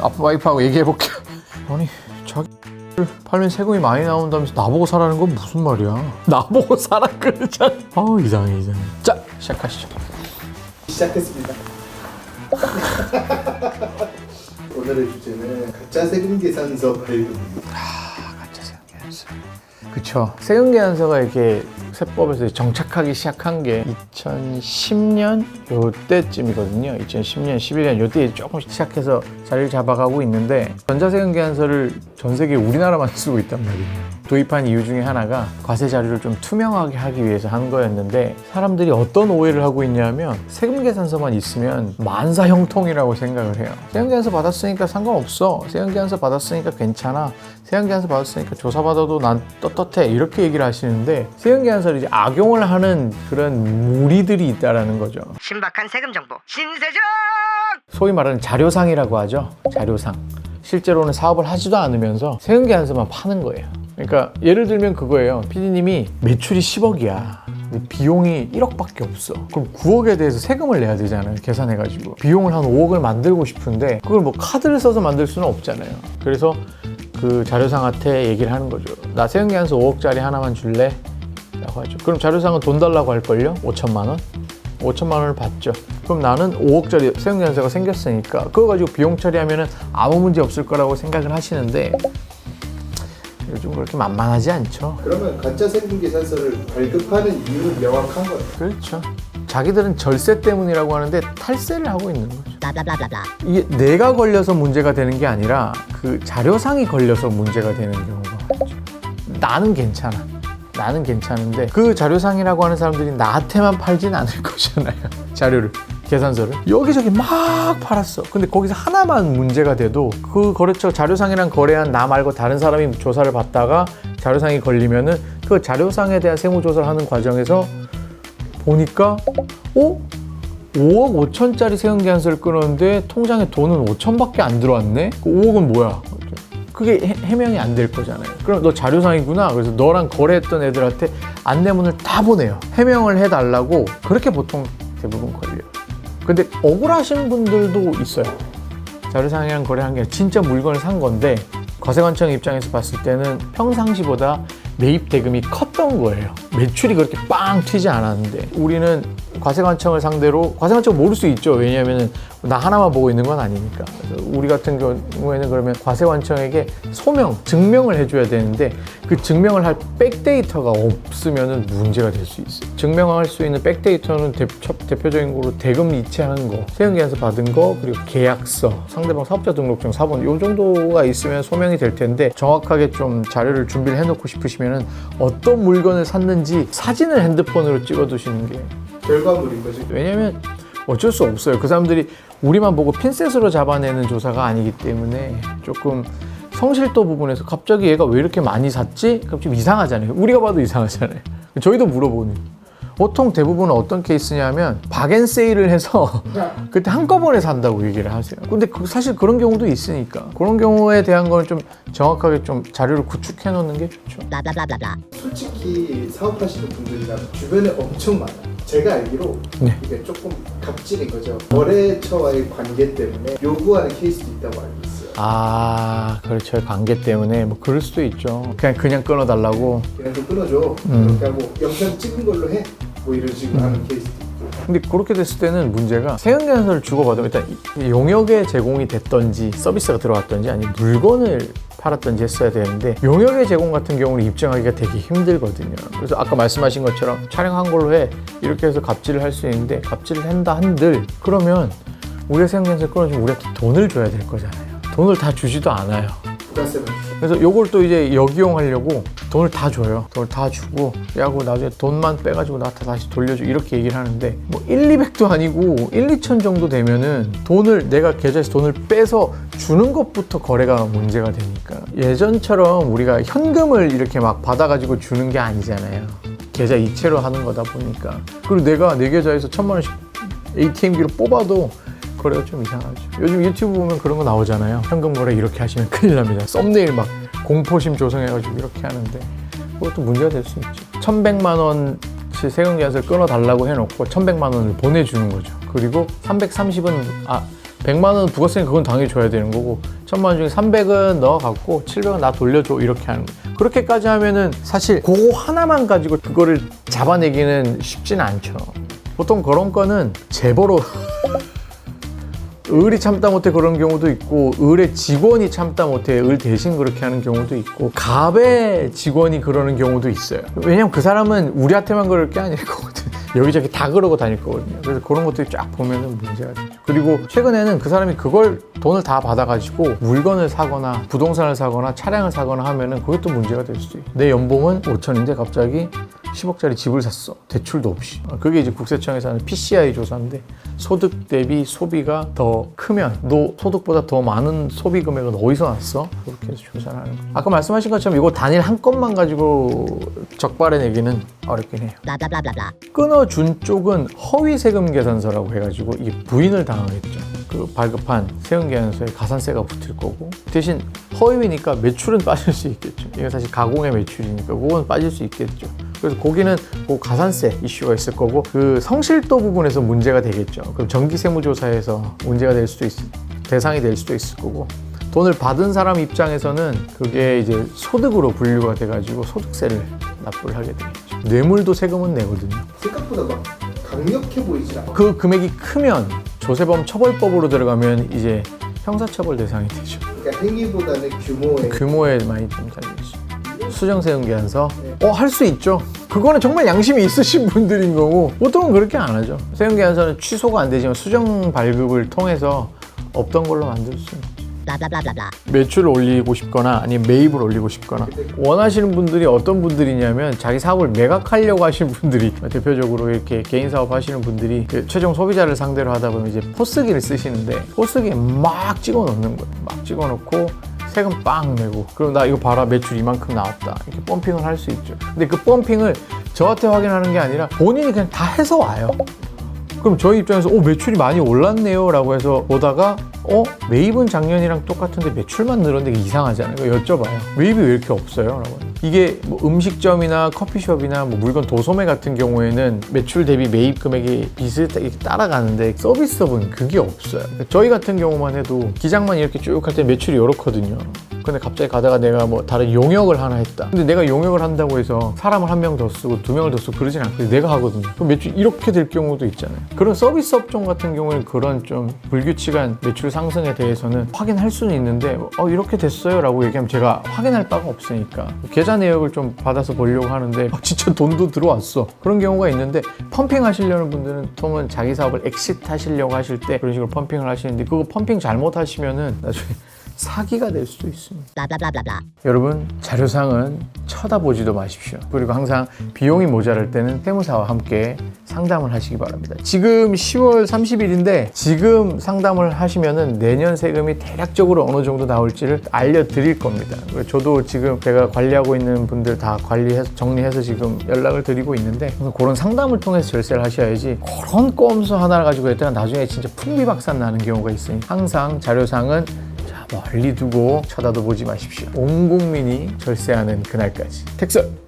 아빠 와이프하고 얘기해볼게요. 아니 자기를 팔면 세금이 많이 나온다면서 나보고 사라는 건 무슨 말이야? 나보고 사라 그러잖아. 이상해. 자, 시작하시죠. 시작했습니다. 오늘의 주제는 가짜 세금 계산서 발급입니다. 가짜 세금 계산서. 그쵸. 세금 계산서가 이렇게 세법에서 정착하기 시작한 게 2010년 요때쯤이거든요. 2010년, 11년 요때 조금씩 시작해서 자리를 잡아가고 있는데 전자세금 계산서를 전 세계 우리나라만 쓰고 있단 말이에요. 도입한 이유 중에 하나가 과세 자료를 좀 투명하게 하기 위해서 한 거였는데 사람들이 어떤 오해를 하고 있냐면 세금 계산서만 있으면 만사 형통이라고 생각을 해요. 세금 계산서 받았으니까 상관없어. 세금 계산서 받았으니까 괜찮아. 세금 계산서 받았으니까 조사받아도 난 떳떳해. 이렇게 얘기를 하시는데 세금 계산서를 이제 악용을 하는 그런 무리들이 있다라는 거죠. 신박한 세금 정보 신세정! 소위 말하는 자료상이라고 하죠. 자료상. 실제로는 사업을 하지도 않으면서 세금 계산서만 파는 거예요. 그러니까 예를 들면 그거예요. PD님이 매출이 10억이야. 비용이 1억밖에 없어. 그럼 9억에 대해서 세금을 내야 되잖아요. 계산해가지고. 비용을 한 5억을 만들고 싶은데 그걸 뭐 카드를 써서 만들 수는 없잖아요. 그래서 그 자료상한테 얘기를 하는 거죠. 나 세금 계산서 5억짜리 하나만 줄래? 라고 하죠. 그럼 자료상은 돈 달라고 할걸요? 5천만 원? 5천만 원을 받죠. 그럼 나는 5억짜리 세금 계산서가 생겼으니까 그거 가지고 비용 처리하면은 아무 문제 없을 거라고 생각을 하시는데 요즘 그렇게 만만하지 않죠. 그러면 가짜 세금 계산서를 발급하는 이유는 명확한 거예요. 그렇죠. 자기들은 절세 때문이라고 하는데 탈세를 하고 있는 거죠. 블라블라블라. 이게 내가 걸려서 문제가 되는 게 아니라 그 자료상이 걸려서 문제가 되는 경우가 많죠. 나는 괜찮아. 나는 괜찮은데 그 자료상이라고 하는 사람들이 나한테만 팔진 않을 거잖아요. 자료를. 계산서를 여기저기 막 팔았어. 근데 거기서 하나만 문제가 돼도 그 거래처 자료상이랑 거래한 나 말고 다른 사람이 조사를 받다가 자료상이 걸리면은 그 자료상에 대한 세무조사를 하는 과정에서 보니까 5억 5천짜리 세금계산서를 끊었는데 통장에 돈은 5천밖에 안 들어왔네? 그 5억은 뭐야? 그게 해명이 안 될 거잖아요. 그럼 너 자료상이구나. 그래서 너랑 거래했던 애들한테 안내문을 다 보내요. 해명을 해달라고. 그렇게 보통 대부분 걸려요. 근데 억울하신 분들도 있어요. 자료상이랑 거래한 게 진짜 물건을 산 건데 과세관청 입장에서 봤을 때는 평상시보다 매입 대금이 컸던 거예요. 매출이 그렇게 빵 튀지 않았는데 우리는 과세관청을 상대로 과세관청 모를 수 있죠. 왜냐하면 나 하나만 보고 있는 건 아니니까. 그래서 우리 같은 경우에는 그러면 과세관청에게 소명, 증명을 해줘야 되는데 그 증명을 할 백데이터가 없으면 문제가 될 수 있어요. 증명할 수 있는 백데이터는 대표적인 거로 대금 이체한 거, 세금계산서 받은 거, 그리고 계약서, 상대방 사업자 등록증, 사본 요 정도가 있으면 소명이 될 텐데 정확하게 좀 자료를 준비를 해놓고 싶으시면 어떤 물건을 샀는지 사진을 핸드폰으로 찍어두시는 게 결과물인 거죠. 왜냐면 어쩔 수 없어요. 그 사람들이 우리만 보고 핀셋으로 잡아내는 조사가 아니기 때문에 조금 성실도 부분에서 갑자기 얘가 왜 이렇게 많이 샀지? 그럼 좀 이상하잖아요. 우리가 봐도 이상하잖아요. 저희도 물어보는. 보통 대부분은 어떤 케이스냐면 박앤세일을 해서 그때 한꺼번에 산다고 얘기를 하세요. 근데 사실 그런 경우도 있으니까 그런 경우에 대한 거는 좀 정확하게 좀 자료를 구축해 놓는 게 좋죠. 블라블라블라. 솔직히 사업하시는 분들이랑 주변에 엄청 많아요. 제가 알기로 네. 이게 조금 갑질인 거죠. 거래처와의 관계 때문에 요구하는 케이스도 있다고 알고 있어요. 아, 그렇죠. 관계 때문에 뭐 그럴 수도 있죠. 그냥 끊어달라고. 그냥 좀 끊어줘. 그러니까 뭐 영상 찍은 걸로 해. 뭐 이런 식으로 하는 케이스도 있고. 근데 그렇게 됐을 때는 문제가 세금계산서를 주고받으면 일단 용역에 제공이 됐던지 서비스가 들어왔던지 아니면 물건을 팔았던지 했어야 되는데 용역의 제공 같은 경우는 입증하기가 되게 힘들거든요. 그래서 아까 말씀하신 것처럼 촬영한 걸로 해 이렇게 해서 갑질을 할 수 있는데 갑질을 한다 한들 그러면 우리가 세금계산서 끊어주면 우리한테 돈을 줘야 될 거잖아요. 돈을 다 주지도 않아요. 부가세는 그래서 요걸 또 이제 역이용하려고 돈을 다 줘요. 돈을 다 주고 야구 나중에 돈만 빼가지고 나한테 다시 돌려줘 이렇게 얘기를 하는데 뭐 1, 200도 아니고 1, 2천 정도 되면은 돈을 내가 계좌에서 돈을 빼서 주는 것부터 거래가 문제가 되니까 예전처럼 우리가 현금을 이렇게 막 받아가지고 주는 게 아니잖아요. 계좌 이체로 하는 거다 보니까 그리고 내가 내 계좌에서 1,000만 원씩 ATM기로 뽑아도 거래가 좀 이상하죠. 요즘 유튜브 보면 그런 거 나오잖아요. 현금 거래 이렇게 하시면 큰일 납니다. 썸네일 막 공포심 조성해가지고 이렇게 하는데 그것도 문제가 될 수 있죠. 1,100만 원치 사실 세금 계산서를 끊어달라고 해놓고 1,100만 원을 보내주는 거죠. 그리고 330은 100만 원 부가세는 그건 당연히 줘야 되는 거고 1,000만 원 중에 300은 너 갖고 700은 나 돌려줘 이렇게 하는 거예요. 그렇게까지 하면은 사실 그거 하나만 가지고 그거를 잡아내기는 쉽지는 않죠. 보통 그런 거는 재벌로 을이 참다 못해 그런 경우도 있고 을의 직원이 참다 못해 을 대신 그렇게 하는 경우도 있고 갑의 직원이 그러는 경우도 있어요. 왜냐면 그 사람은 우리한테만 그럴 게 아닐 거거든. 여기저기 다 그러고 다닐 거거든요. 그래서 그런 것들이 쫙 보면은 문제가 되죠. 그리고 최근에는 그 사람이 그걸 돈을 다 받아가지고 물건을 사거나 부동산을 사거나 차량을 사거나 하면은 그것도 문제가 될 수도 있어요. 내 연봉은 5천인데 갑자기 10억짜리 집을 샀어. 대출도 없이. 그게 이제 국세청에서 하는 PCI 조사인데 소득 대비 소비가 더 크면 너 소득보다 더 많은 소비 금액은 어디서 났어? 그렇게 해서 조사를 하는 거예요. 아까 말씀하신 것처럼 이거 단일 한 건만 가지고 적발해내기는 어렵긴 해요. 블라블라블라. 끊어준 쪽은 허위 세금 계산서라고 해가지고 이게 부인을 당하겠죠. 그 발급한 세금 계산서에 가산세가 붙을 거고 대신 허위니까 매출은 빠질 수 있겠죠. 이게 사실 가공의 매출이니까 그건 빠질 수 있겠죠. 그래서 거기는 그 가산세 이슈가 있을 거고 그 성실도 부분에서 문제가 되겠죠. 그럼 정기세무조사에서 문제가 될 수도 대상이 될 수도 있을 거고 돈을 받은 사람 입장에서는 그게 이제 소득으로 분류가 돼가지고 소득세를 납부를 하게 되겠죠. 뇌물도 세금은 내거든요. 생각보다 막 강력해 보이지 않아. 그 금액이 크면 조세범 처벌법으로 들어가면 이제 형사처벌 대상이 되죠. 그러니까 행위보다는 규모에 많이 좀 달려있어요. 수정세금 계산서 할 수 있죠. 그거는 정말 양심이 있으신 분들인 거고 보통은 그렇게 안 하죠. 세금 계산서는 취소가 안 되지만 수정 발급을 통해서 없던 걸로 만들 수 있죠. 블라블라블라. 매출을 올리고 싶거나 아니면 매입을 올리고 싶거나 원하시는 분들이 어떤 분들이냐면 자기 사업을 매각하려고 하시는 분들이 대표적으로 이렇게 개인 사업 하시는 분들이 그 최종 소비자를 상대로 하다 보면 이제 포스기를 쓰시는데 포스기에 막 찍어 놓는 거예요. 막 찍어 놓고 세금 빵 내고 그럼 나 이거 봐라 매출 이만큼 나왔다 이렇게 펌핑을 할 수 있죠. 근데 그 펌핑을 저한테 확인하는 게 아니라 본인이 그냥 다 해서 와요. 그럼 저희 입장에서 매출이 많이 올랐네요 라고 해서 보다가 매입은 작년이랑 똑같은데 매출만 늘었는데 이상하잖아요. 여쭤봐요. 매입이 왜 이렇게 없어요? 라고. 이게 뭐 음식점이나 커피숍이나 뭐 물건 도소매 같은 경우에는 매출 대비 매입 금액이 비슷하게 따라가는데 서비스업은 그게 없어요. 저희 같은 경우만 해도 기장만 이렇게 쭉 할 때 매출이 이렇거든요. 근데 갑자기 가다가 내가 뭐 다른 용역을 하나 했다. 근데 내가 용역을 한다고 해서 사람을 한 명 더 쓰고 2명을 더 쓰고 그러진 않거든요. 내가 하거든요. 그럼 매출 이렇게 될 경우도 있잖아요. 그런 서비스 업종 같은 경우에는 그런 좀 불규칙한 매출 상승에 대해서는 확인할 수는 있는데 이렇게 됐어요 라고 얘기하면 제가 확인할 바가 없으니까 계좌 내역을 좀 받아서 보려고 하는데 진짜 돈도 들어왔어. 그런 경우가 있는데 펌핑 하시려는 분들은 보통은 자기 사업을 엑시트 하시려고 하실 때 그런 식으로 펌핑을 하시는데 그거 펌핑 잘못 하시면은 나중에 사기가 될 수도 있습니다. 블라블라블라. 여러분 자료상은 쳐다보지도 마십시오. 그리고 항상 비용이 모자랄 때는 세무사와 함께 상담을 하시기 바랍니다. 지금 10월 30일인데 지금 상담을 하시면은 내년 세금이 대략적으로 어느 정도 나올지를 알려드릴 겁니다. 저도 지금 제가 관리하고 있는 분들 다 관리해서 정리해서 지금 연락을 드리고 있는데 그런 상담을 통해서 절세를 하셔야지 그런 꼼수 하나를 가지고 했다가 나중에 진짜 풍비박산 나는 경우가 있으니 항상 자료상은 멀리 두고 쳐다도 보지 마십시오. 온 국민이 절세하는 그날까지. 택설!